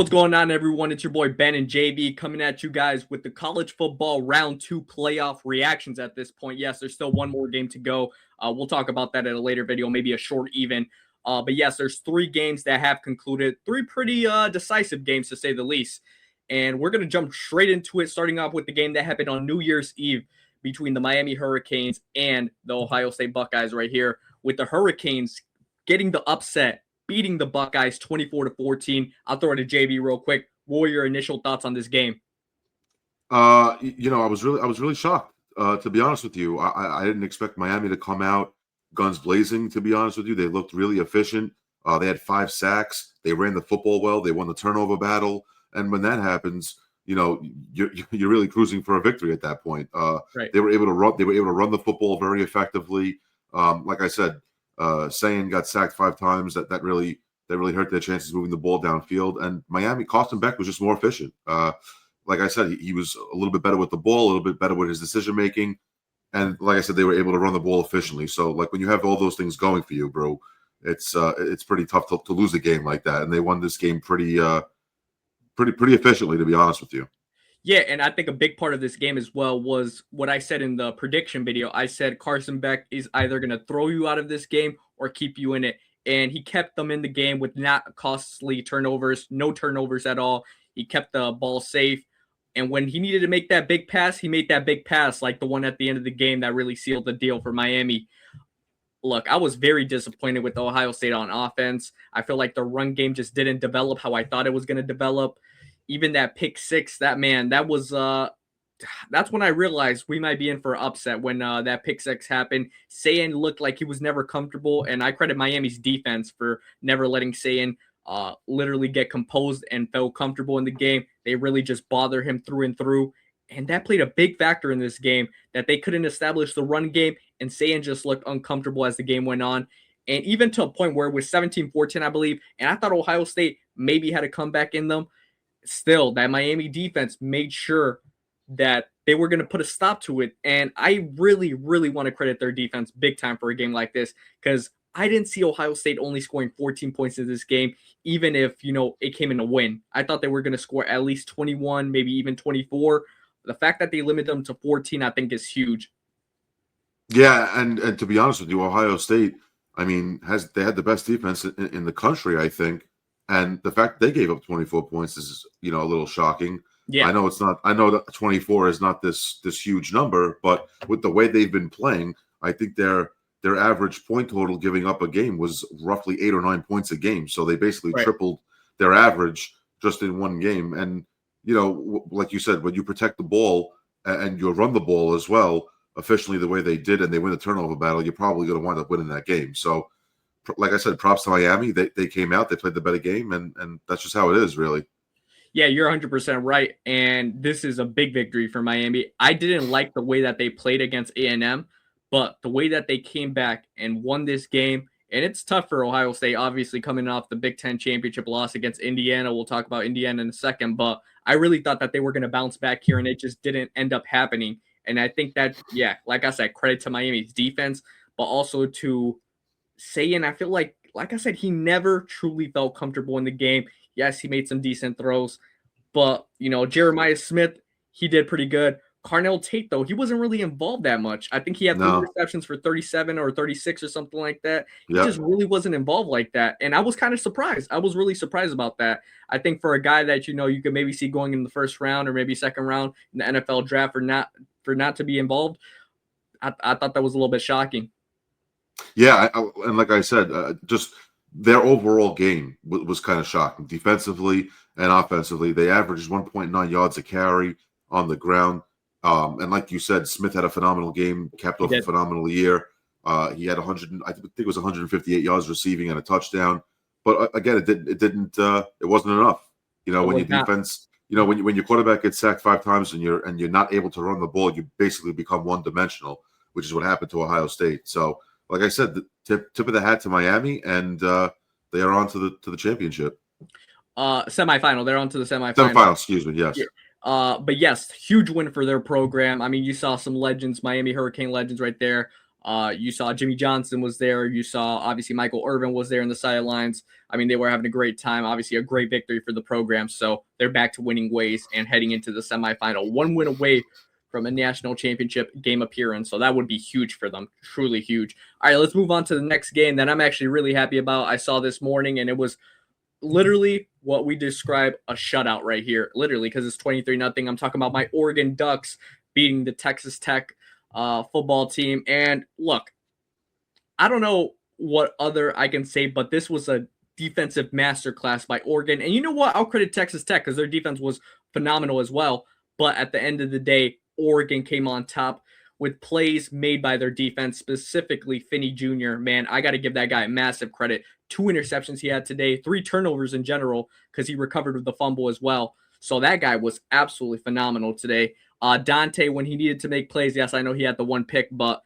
What's going on, everyone? It's your boy Ben and JB coming at you guys with the college football round 2 playoff reactions at this point. Yes, there's still one more game to go. We'll talk about that in a later video, maybe a short even. But yes, there's 3 games that have concluded, 3 pretty decisive games to say the least. And we're going to jump straight into it, starting off with the game that happened on New Year's Eve between the Miami Hurricanes and the Ohio State Buckeyes right here, with the Hurricanes getting the upset, beating the Buckeyes 24-14. I'll throw it to JB real quick. What were your initial thoughts on this game? I was really shocked. To be honest with you, I didn't expect Miami to come out guns blazing. To be honest with you, they looked really efficient. They had 5 sacks. They ran the football well. They won the turnover battle. And when that happens, you're really cruising for a victory at that point. Right. They were able to run. They were able to run the football very effectively. Like I said, Sayin got sacked 5 times. That really hurt their chances moving the ball downfield. And Miami, Carson Beck was just more efficient. Like I said, he was a little bit better with the ball, a little bit better with his decision making, and like I said, they were able to run the ball efficiently. So, like when you have all those things going for you, bro, it's pretty tough to lose a game like that. And they won this game pretty efficiently, to be honest with you. Yeah, and I think a big part of this game as well was what I said in the prediction video. I said Carson Beck is either going to throw you out of this game or keep you in it. And he kept them in the game with not costly turnovers, no turnovers at all. He kept the ball safe. And when he needed to make that big pass, he made that big pass, like the one at the end of the game that really sealed the deal for Miami. Look, I was very disappointed with Ohio State on offense. I feel like the run game just didn't develop how I thought it was going to develop. Even that pick 6, that's when I realized we might be in for an upset when that pick 6 happened. Sayin looked like he was never comfortable, and I credit Miami's defense for never letting Sayin literally get composed and felt comfortable in the game. They really just bother him through and through. And that played a big factor in this game, that they couldn't establish the run game, and Sayin just looked uncomfortable as the game went on. And even to a point where it was 17-14, I believe, and I thought Ohio State maybe had a comeback in them. Still, that Miami defense made sure that they were going to put a stop to it. And I really, really want to credit their defense big time for a game like this, because I didn't see Ohio State only scoring 14 points in this game, even if, it came in a win. I thought they were going to score at least 21, maybe even 24. The fact that they limit them to 14, I think, is huge. Yeah, and to be honest with you, Ohio State, I mean, they had the best defense in the country, I think. And the fact they gave up 24 points is, a little shocking. Yeah. I know it's not. I know that 24 is not this huge number, but with the way they've been playing, I think their average point total giving up a game was roughly 8 or 9 points a game. So they basically tripled their average just in one game. And like you said, when you protect the ball and you run the ball as well efficiently the way they did, and they win the turnover battle, you're probably going to wind up winning that game. So, like I said, props to Miami. They came out, they played the better game, and that's just how it is, really. Yeah, you're 100% right, and this is a big victory for Miami. I didn't like the way that they played against A&M, but the way that they came back and won this game, and it's tough for Ohio State, obviously, coming off the Big Ten championship loss against Indiana. We'll talk about Indiana in a second, but I really thought that they were going to bounce back here, and it just didn't end up happening. And I think that, like I said, credit to Miami's defense, but also to Sayin. I feel like I said, he never truly felt comfortable in the game. Yes, he made some decent throws, but, Jeremiah Smith, he did pretty good. Carnell Tate, though, he wasn't really involved that much. I think he had 3 receptions for 37 or 36 or something like that. He just really wasn't involved like that. And I was kind of surprised. I was really surprised about that. I think for a guy that, you could maybe see going in the first round or maybe second round in the NFL draft for not to be involved, I thought that was a little bit shocking. Yeah, and like I said, just their overall game was kind of shocking. Defensively and offensively, they averaged 1.9 yards a carry on the ground. And like you said, Smith had a phenomenal game, capped off a phenomenal year. He had I think it was 158 yards receiving and a touchdown. But again, it wasn't enough. When your defense, when your quarterback gets sacked 5 times and you're not able to run the ball, you basically become one-dimensional, which is what happened to Ohio State. So, like I said, the tip of the hat to Miami, and they are on to the championship. Semifinal. They're on to the semifinal. Semifinal, excuse me, yes. But yes, huge win for their program. I mean, you saw some legends, Miami Hurricane legends right there. You saw Jimmy Johnson was there. You saw obviously Michael Irvin was there in the sidelines. I mean, they were having a great time. Obviously, a great victory for the program. So they're back to winning ways and heading into the semifinal. One win away from a national championship game appearance. So that would be huge for them. Truly huge. All right, let's move on to the next game that I'm actually really happy about. I saw this morning, and it was literally what we describe a shutout right here. Literally, because it's 23-0. I'm talking about my Oregon Ducks beating the Texas Tech football team. And look, I don't know what other I can say, but this was a defensive masterclass by Oregon. And you know what? I'll credit Texas Tech because their defense was phenomenal as well. But at the end of the day, Oregon came on top with plays made by their defense, specifically Finney Jr. Man, I got to give that guy massive credit. 2 interceptions he had today, 3 turnovers in general because he recovered with the fumble as well. So that guy was absolutely phenomenal today. Dante, when he needed to make plays, yes, I know he had the 1 pick, but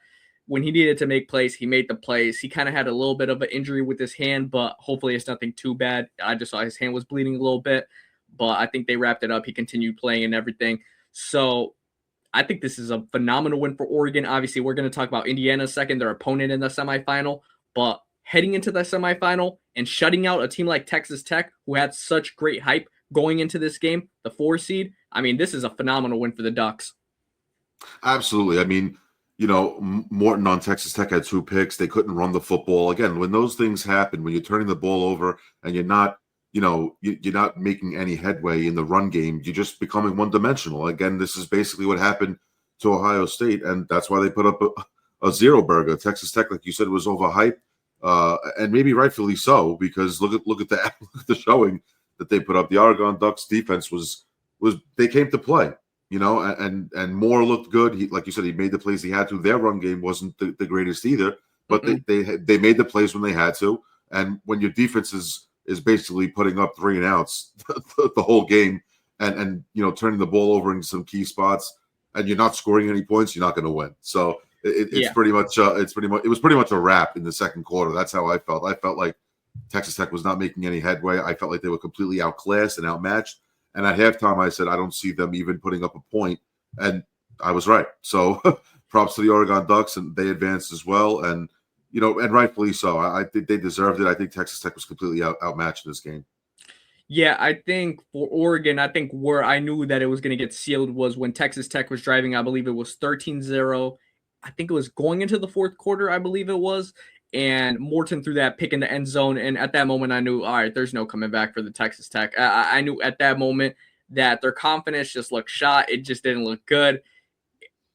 when he needed to make plays, he made the plays. He kind of had a little bit of an injury with his hand, but hopefully it's nothing too bad. I just saw his hand was bleeding a little bit, but I think they wrapped it up. He continued playing and everything. So I think this is a phenomenal win for Oregon. Obviously, we're going to talk about Indiana second, their opponent in the semifinal, but heading into the semifinal and shutting out a team like Texas Tech, who had such great hype going into this game, the 4 seed, I mean, this is a phenomenal win for the Ducks. Absolutely. I mean, you know, Morton on Texas Tech had 2 picks. They couldn't run the football. Again, when those things happen, when you're turning the ball over and you're not, you know, you're not making any headway in the run game, you're just becoming one-dimensional. Again, this is basically what happened to Ohio State, and that's why they put up a zero burger. Texas Tech, like you said, was overhyped, and maybe rightfully so, because look at the showing that they put up. The Oregon Ducks defense was they came to play, you know, and Moore looked good. He, like you said, he made the plays he had to. Their run game wasn't the greatest either, but they made the plays when they had to. And when your defense is basically putting up 3 and outs the whole game, and you know, turning the ball over in some key spots, and you're not scoring any points, you're not going to win. So it's pretty much it was pretty much a wrap in the second quarter. That's how I felt. I felt like Texas Tech was not making any headway. I felt like they were completely outclassed and outmatched. And at halftime, I said, I don't see them even putting up a point. And I was right. So props to the Oregon Ducks, and they advanced as well. And, you know, and rightfully so. I think they deserved it. I think Texas Tech was completely outmatched in this game. Yeah, I think for Oregon, I think where I knew that it was going to get sealed was when Texas Tech was driving. I believe it was 13-0. I think it was going into the 4th quarter, I believe it was. And Morton threw that pick in the end zone. And at that moment, I knew, all right, there's no coming back for the Texas Tech. I knew at that moment that their confidence just looked shot. It just didn't look good.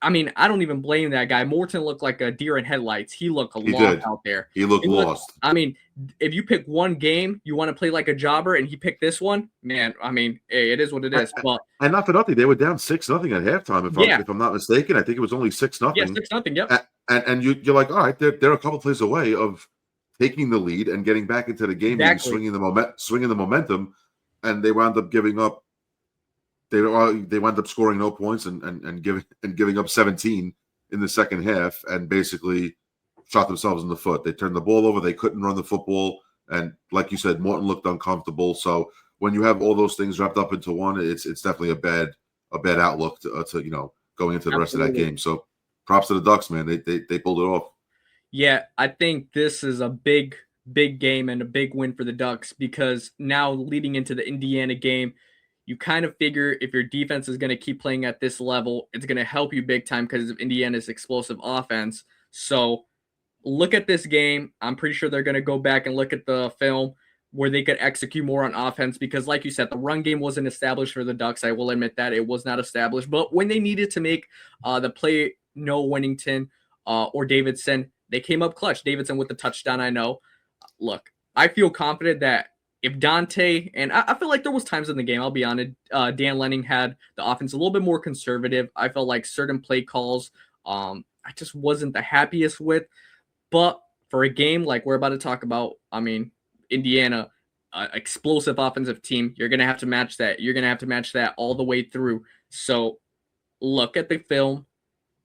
I mean, I don't even blame that guy. Morton looked like a deer in headlights. He looked lost out there. He looked lost. I mean, if you pick one game, you want to play like a jobber, and he picked this one, man, I mean, hey, it is what it is. But and not for nothing, they were down 6-0 at halftime. If I'm not mistaken, I think it was only 6-0. Yeah, 6-0. Yep. And you're like, all right, they're a couple plays away of taking the lead and getting back into the game and swinging the momentum, and they wound up giving up. They wound up scoring no points and giving up 17 in the second half, and basically shot themselves in the foot. They turned the ball over. They couldn't run the football, and like you said, Morton looked uncomfortable. So when you have all those things wrapped up into one, it's definitely a bad outlook to you know, going into the rest of that game. So props to the Ducks, man. They pulled it off. Yeah, I think this is a big game and a big win for the Ducks, because now leading into the Indiana game, you kind of figure if your defense is going to keep playing at this level, it's going to help you big time because of Indiana's explosive offense. So look at this game. I'm pretty sure they're going to go back and look at the film where they could execute more on offense, because like you said, the run game wasn't established for the Ducks. I will admit that it was not established, but when they needed to make the play, Noah Winnington or Davidson, they came up clutch. Davidson with the touchdown, I know. Look, I feel confident that if Dante, and I feel like there was times in the game, I'll be honest, Dan Lanning had the offense a little bit more conservative. I felt like certain play calls I just wasn't the happiest with. But for a game like we're about to talk about, I mean, Indiana, explosive offensive team, you're going to have to match that. You're going to have to match that all the way through. So look at the film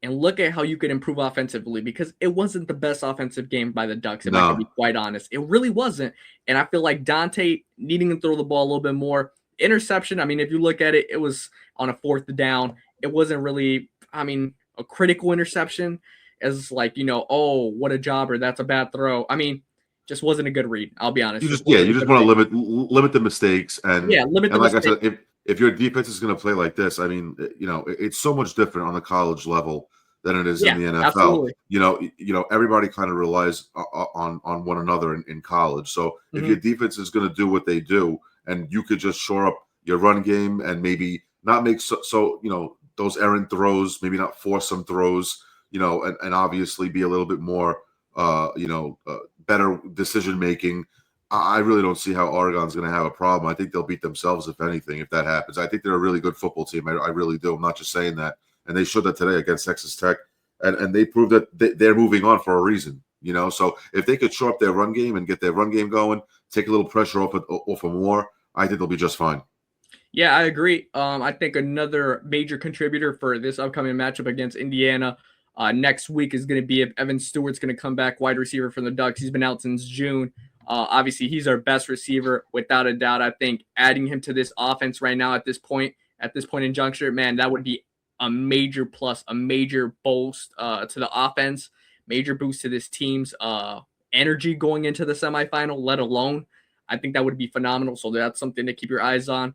and look at how you could improve offensively, because it wasn't the best offensive game by the Ducks, if I can be quite honest. It really wasn't. And I feel like Dante needing to throw the ball a little bit more. Interception, I mean, if you look at it, it was on a 4th down. It wasn't really, I mean, a critical interception. as like, oh, what a jobber, that's a bad throw. I mean, just wasn't a good read. I'll be honest. You just want to limit the mistakes limit the like mistakes. I said, if your defense is going to play like this, I mean, it's so much different on the college level than it is in the NFL. Absolutely. Everybody kind of relies on one another in college. So if your defense is going to do what they do, and you could just shore up your run game and maybe not make those errant throws, maybe not force some throws, and obviously be a little bit more, better decision making. I really don't see how Oregon's going to have a problem. I think they'll beat themselves, if anything, if that happens. I think they're a really good football team. I really do. I'm not just saying that. And they showed that today against Texas Tech. And they proved that they're moving on for a reason. So if they could shore up their run game and get their run game going, take a little pressure off of Moore, I think they'll be just fine. Yeah, I agree. I think another major contributor for this upcoming matchup against Indiana next week is going to be if Evan Stewart's going to come back, wide receiver from the Ducks. He's been out since June. Obviously, he's our best receiver without a doubt. I think adding him to this offense right now at this point in juncture, man, that would be a major plus, a major boost to the offense, major boost to this team's energy going into the semifinal, let alone. I think that would be phenomenal. So that's something to keep your eyes on.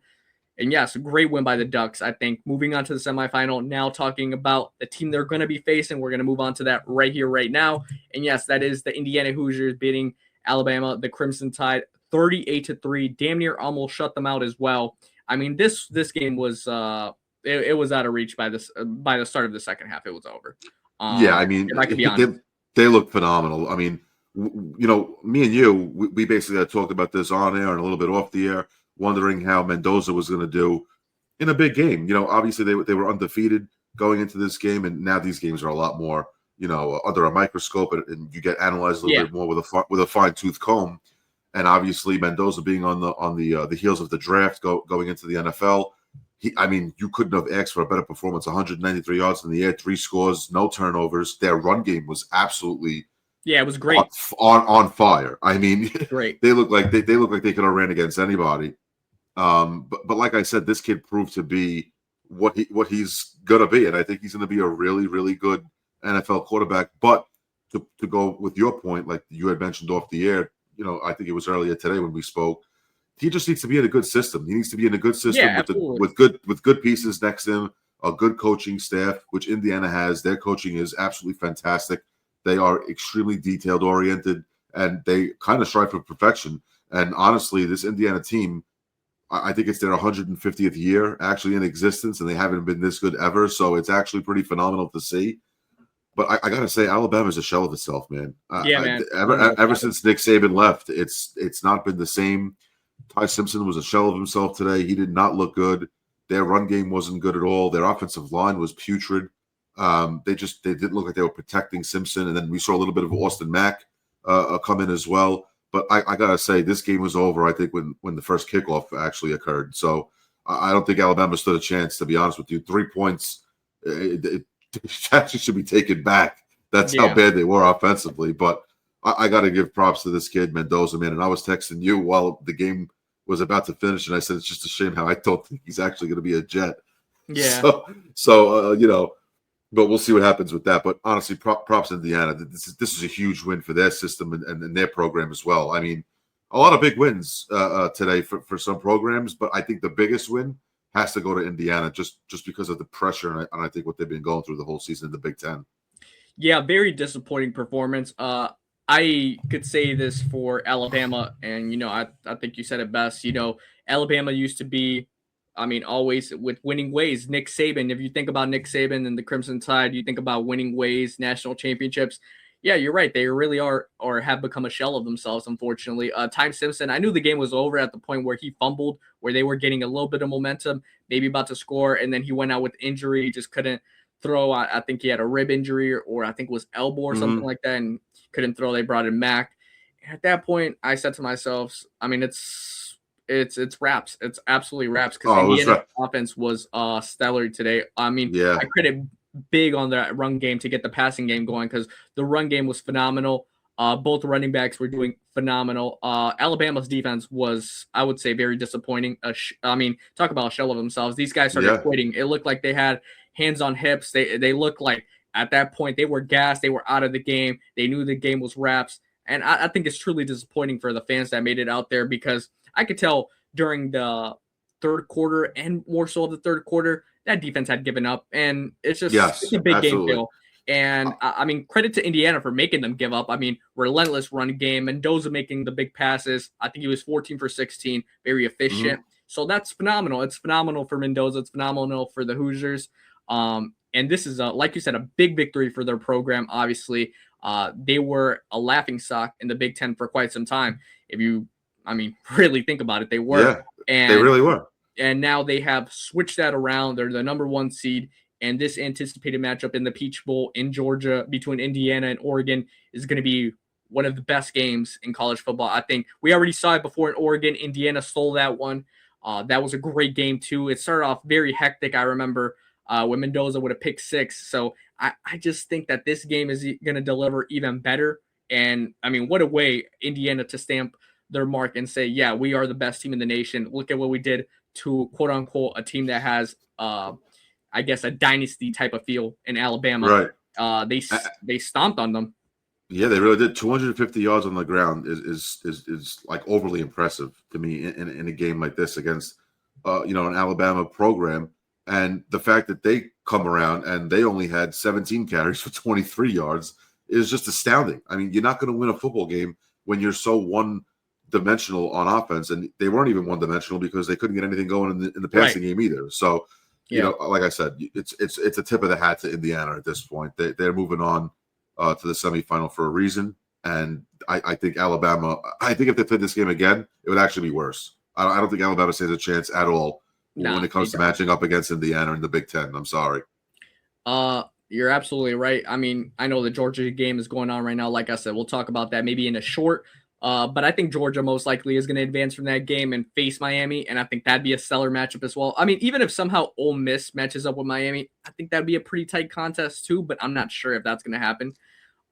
And yes, a great win by the Ducks. I think moving on to the semifinal, now talking about the team they're going to be facing, we're going to move on to that right here, right now. And yes, that is the Indiana Hoosiers beating Alabama, the Crimson Tide, 38-3, damn near almost shut them out as well. I mean, this game was it was out of reach by the start of the second half. It was over. Yeah, I mean, they look phenomenal. I mean, me and you, we basically had talked about this on air and a little bit off the air, wondering how Mendoza was going to do in a big game. Obviously they were undefeated going into this game, and now these games are a lot more, under a microscope, and you get analyzed a little bit more with a fine tooth comb. And obviously Mendoza being on the heels of the draft going into the NFL, you couldn't have asked for a better performance. 193 yards in the air, 3 scores, no turnovers. Their run game was absolutely it was great on fire. I mean, great. They look like they could have ran against anybody. But like I said, this kid proved to be what he's gonna be, and I think he's gonna be a really, really good NFL quarterback. But to go with your point, like you had mentioned off the air, I think it was earlier today when we spoke, he just needs to be in a good system. He needs to be in a good system with good pieces next to him, a good coaching staff, which Indiana has. Their coaching is absolutely fantastic. They are extremely detailed oriented, and they kind of strive for perfection. And honestly, this Indiana team, I think it's their 150th year actually in existence, and they haven't been this good ever. So it's actually pretty phenomenal to see. But I got to say, Alabama's a shell of itself, man. Man. Ever since Nick Saban left, it's not been the same. Ty Simpson was a shell of himself today. He did not look good. Their run game wasn't good at all. Their offensive line was putrid. They didn't look like they were protecting Simpson. And then we saw a little bit of Austin Mack come in as well. But I got to say, this game was over, I think, when the first kickoff actually occurred. So I don't think Alabama stood a chance, to be honest with you. 3 points, it actually should be taken back. That's how bad they were offensively. But I got to give props to this kid, Mendoza, man. And I was texting you while the game was about to finish, and I said, it's just a shame how I don't think he's actually going to be a Jet. Yeah. So but we'll see what happens with that. But honestly, props to Indiana. This is a huge win for their system and their program as well. I mean, a lot of big wins today for some programs, but I think the biggest win has to go to Indiana just because of the pressure and I think what they've been going through the whole season in the Big Ten. Yeah, very disappointing performance. I could say this for Alabama, and I think you said it best. Alabama used to be, always with winning ways. Nick Saban, if you think about Nick Saban and the Crimson Tide, you think about winning ways, national championships. Yeah, you're right. They really are or have become a shell of themselves, unfortunately. Ty Simpson, I knew the game was over at the point where he fumbled, where they were getting a little bit of momentum, maybe about to score, and then he went out with injury. He just couldn't throw. I think he had a rib injury or I think it was elbow or something like that, and couldn't throw. They brought in Mack. At that point, I said to myself, it's wraps. It's absolutely wraps because Indiana's offense was stellar today. I credit big on that run game to get the passing game going because the run game was phenomenal. Both running backs were doing phenomenal. Alabama's defense was, I would say, very disappointing. Talk about a shell of themselves. These guys started quitting. It looked like they had hands on hips. They looked like at that point, they were gassed. They were out of the game. They knew the game was wraps. And I think it's truly disappointing for the fans that made it out there, because I could tell during the third quarter and more so the third quarter, that defense had given up. And it's Yes, a big game absolutely. fail. And I mean, credit to Indiana for making them give up. I mean, relentless run game. Mendoza making the big passes. I think he was 14 for 16, very efficient. Mhm. So that's phenomenal. It's phenomenal for Mendoza. It's phenomenal for the Hoosiers. And this is, like you said, a big victory for their program. Obviously, they were a laughing stock in the Big Ten for quite some time. If you, I mean, really think about it, they were. Yeah, they And really were. now they have switched that around. They're the number one seed, and this anticipated matchup in the Peach Bowl in Georgia between Indiana and Oregon is going to be one of the best games in college football. I think we already saw it before in Oregon. Indiana stole that one. That was a great game too. It started off very hectic. I remember when Mendoza would have picked six. So I just think that this game is going to deliver even better. And I mean, what a way Indiana to stamp their mark and say, yeah, we are the best team in the nation. Look at what we did to, quote unquote, a team that has, I guess, a dynasty type of feel in Alabama. Right. They stomped on them. Yeah, they really did. 250 yards on the ground is like overly impressive to me in a game like this against an Alabama program. And the fact that they come around and they only had 17 carries for 23 yards is just astounding. I mean, you're not going to win a football game when you're so one-dimensional on offense, and they weren't even one-dimensional because they couldn't get anything going in the passing game either. So, like I said, it's a tip of the hat to Indiana at this point. They're moving on to the semifinal for a reason, and I think Alabama. I think if they played this game again, it would actually be worse. I don't think Alabama stands a chance at all when it comes to matching up against Indiana in the Big Ten. I'm sorry. You're absolutely right. I mean, I know the Georgia game is going on right now. Like I said, we'll talk about that maybe in a short. But I think Georgia most likely is going to advance from that game and face Miami, and I think that'd be a stellar matchup as well. I mean, even if somehow Ole Miss matches up with Miami, I think that'd be a pretty tight contest too. But I'm not sure if that's going to happen.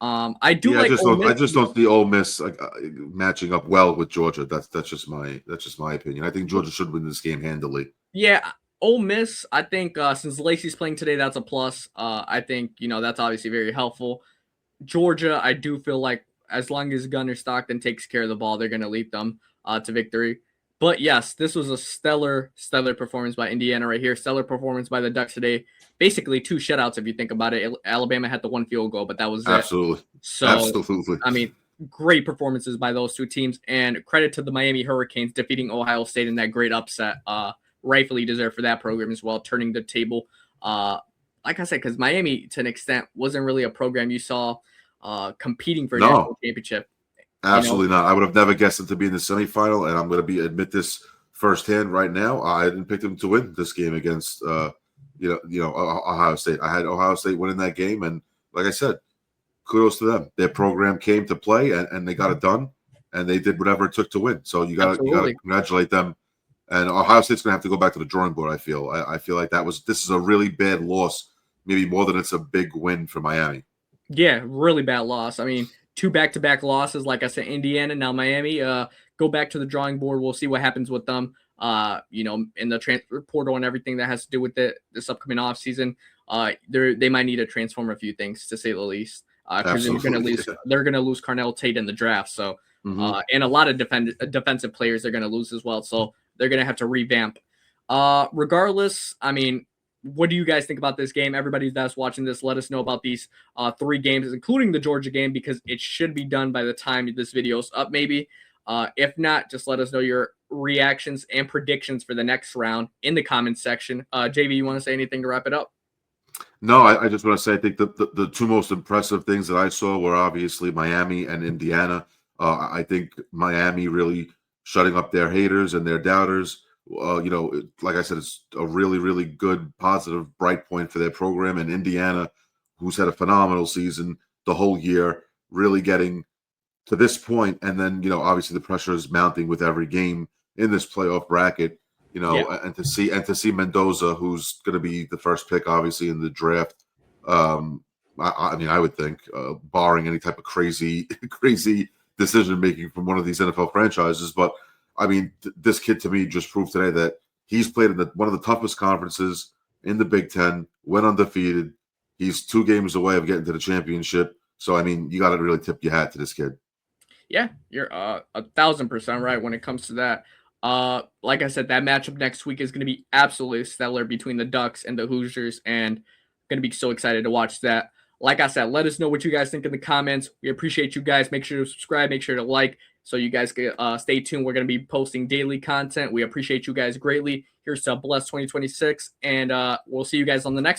I just don't see Ole Miss matching up well with Georgia. That's just my opinion. I think Georgia should win this game handily. Yeah, Ole Miss. I think since Lacey's playing today, that's a plus. I think that's obviously very helpful. Georgia, I do feel like as long as Gunner Stockton takes care of the ball, they're going to lead them to victory. But yes, this was a stellar performance by Indiana right here. Stellar performance by the Ducks today. Basically 2 shutouts if you think about it. Alabama had the 1 field goal, but that was absolutely. It. So, absolutely. I mean, great performances by those 2 teams, and credit to the Miami Hurricanes defeating Ohio State in that great upset. Rightfully deserved for that program as well, turning the table. Like I said, because Miami, to an extent, wasn't really a program you saw competing for a national championship. Absolutely not. I would have never guessed them to be in the semifinal, and I'm going to admit this firsthand right now. I didn't pick them to win this game against Ohio State. I had Ohio State winning that game, and like I said, kudos to them. Their program came to play, and they got it done, and they did whatever it took to win. So you got to congratulate them. And Ohio State's going to have to go back to the drawing board. I feel like this is a really bad loss, maybe more than it's a big win for Miami. Yeah, really bad loss. I mean, 2 back-to-back losses. Like I said, Indiana, now Miami. Go back to the drawing board. We'll see what happens with them. In the transfer portal and everything that has to do with this upcoming offseason. They might need to transform a few things, to say the least. Because they're going to lose Carnell Tate in the draft. So, and a lot of defensive players they're going to lose as well. So they're going to have to revamp. Regardless, I mean, what do you guys think about this game? Everybody that's watching this, let us know about these 3 games, including the Georgia game, because it should be done by the time this video is up, maybe. If not, just let us know your reactions and predictions for the next round in the comments section. JV, you want to say anything to wrap it up? No, I just want to say I think the 2 most impressive things that I saw were obviously Miami and Indiana. I think Miami really shutting up their haters and their doubters. Like I said, it's a really, really good, positive, bright point for their program. And Indiana, who's had a phenomenal season the whole year, really getting to this point. And then, obviously the pressure is mounting with every game in this playoff bracket. And to see Mendoza, who's going to be the first pick, obviously, in the draft. I would think, barring any type of crazy decision making from one of these NFL franchises, but I mean, this kid to me just proved today that he's played in one of the toughest conferences in the Big Ten, went undefeated, He's 2 games away of getting to the championship. So, I mean, you got to really tip your hat to this kid. Yeah, you're 1,000% right when it comes to that. Like I said, that matchup next week is going to be absolutely stellar between the Ducks and the Hoosiers, and going to be so excited to watch that. Like I said, let us know what you guys think in the comments. We appreciate you guys. Make sure to subscribe, make sure to like, so you guys can stay tuned. We're going to be posting daily content. We appreciate you guys greatly. Here's to bless 2026, and we'll see you guys on the next one.